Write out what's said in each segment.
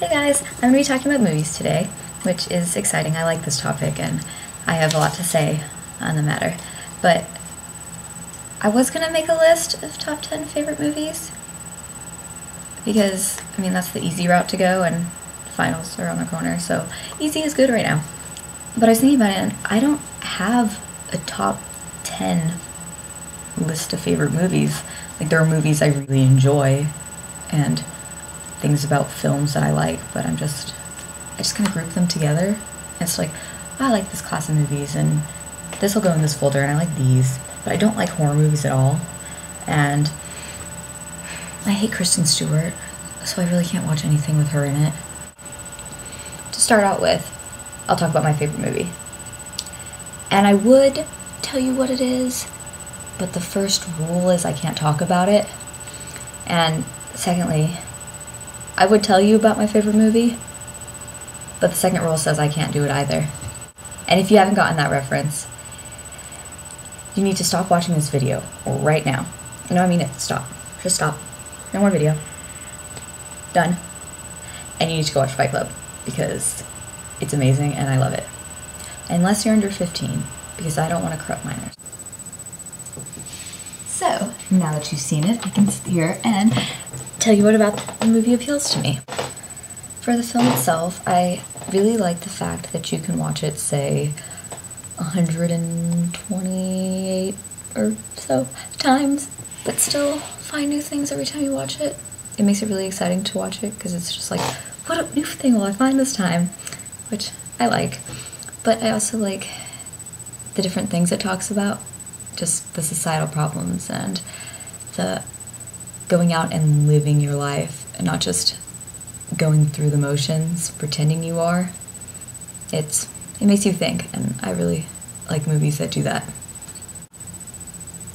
Hey guys, I'm going to be talking about movies today, which is exciting. I like this topic and I have a lot to say on the matter. But I was going to make a list of top 10 favorite movies because, that's the easy route to go and finals are on the corner, so easy is good right now. But I was thinking about it and I don't have a top 10 list of favorite movies. Like, there are movies I really enjoy and things about films that I like, but I just kind of group them together. And it's like, oh, I like this class of movies, and this will go in this folder, and I like these, but I don't like horror movies at all, and I hate Kristen Stewart, so I really can't watch anything with her in it. To start out with, I'll talk about my favorite movie. And I would tell you what it is, but the first rule is I can't talk about it. And secondly, I would tell you about my favorite movie, but the second rule says I can't do it either. And if you haven't gotten that reference, you need to stop watching this video right now. No, I mean it. Stop. Just stop. No more video. Done. And you need to go watch Fight Club, because it's amazing and I love it. Unless you're under 15, because I don't want to corrupt minors. So, now that you've seen it, I can sit here and tell you what about the movie appeals to me. For the film itself, I really like the fact that you can watch it, say, 128 or so times, but still find new things every time you watch it. It makes it really exciting to watch it, because it's just like, what new thing will I find this time? Which I like. But I also like the different things it talks about, just the societal problems and the going out and living your life and not just going through the motions, pretending you are. It makes you think, and I really like movies that do that.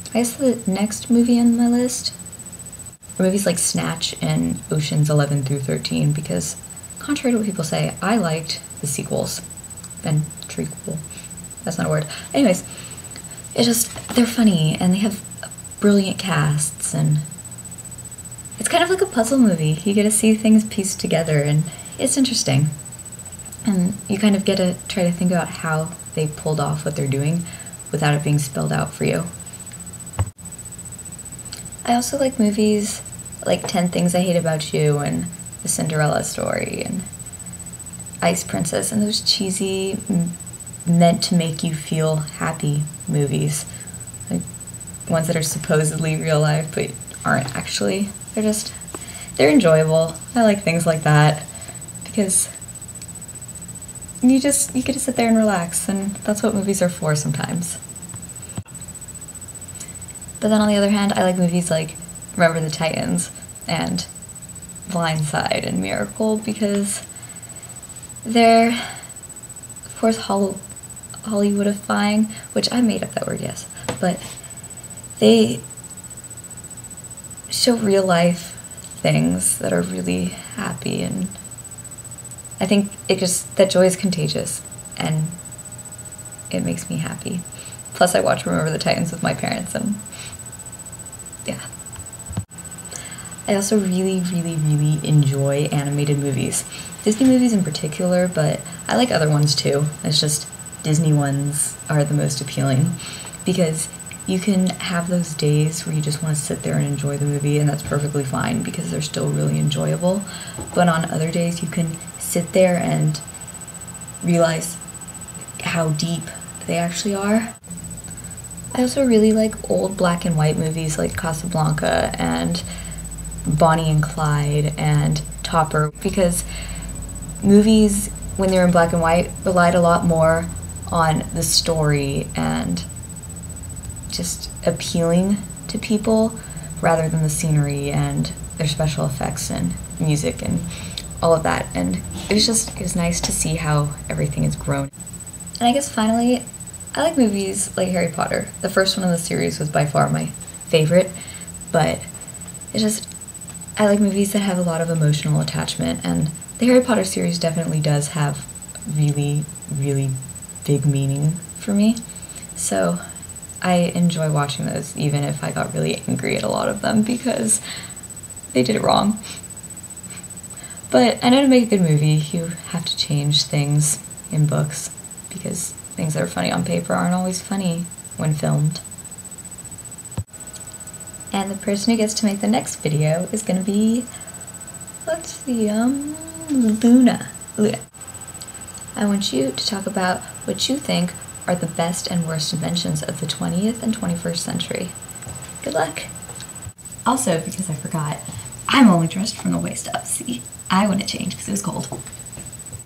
I guess the next movie on my list are movies like Snatch and Oceans 11 through 13, because contrary to what people say, I liked the sequels. Trequel. That's not a word. Anyways, they're funny and they have brilliant casts, and it's kind of like a puzzle movie. You get to see things pieced together and it's interesting. And you kind of get to try to think about how they pulled off what they're doing without it being spelled out for you. I also like movies like 10 Things I Hate About You and The Cinderella Story and Ice Princess and those cheesy, meant to make you feel happy movies. Like ones that are supposedly real life but aren't actually. They're enjoyable. I like things like that because you get to sit there and relax, and that's what movies are for sometimes. But then on the other hand, I like movies like Remember the Titans and Blindside and Miracle, because they're, of course, Hollywoodifying, which I made up that word, yes, but they show real life things that are really happy, and I think that joy is contagious and it makes me happy. Plus I watch Remember the Titans with my parents, and yeah. I also really, really, really enjoy animated movies. Disney movies in particular, but I like other ones too. It's just Disney ones are the most appealing, because you can have those days where you just want to sit there and enjoy the movie, and that's perfectly fine because they're still really enjoyable. But on other days, you can sit there and realize how deep they actually are. I also really like old black and white movies like Casablanca and Bonnie and Clyde and Topper, because movies, when they're in black and white, relied a lot more on the story and just appealing to people rather than the scenery and their special effects and music and all of that. And it was nice to see how everything has grown. And I guess finally, I like movies like Harry Potter. The first one in the series was by far my favorite, but I like movies that have a lot of emotional attachment, and the Harry Potter series definitely does have really, really big meaning for me. So I enjoy watching those, even if I got really angry at a lot of them because they did it wrong. But I know to make a good movie, you have to change things in books because things that are funny on paper aren't always funny when filmed. And the person who gets to make the next video is going to be, let's see, Luna. I want you to talk about what you think are the best and worst inventions of the 20th and 21st century. Good luck. Also, because I forgot, I'm only dressed from the waist up. See, I want to change because it was cold.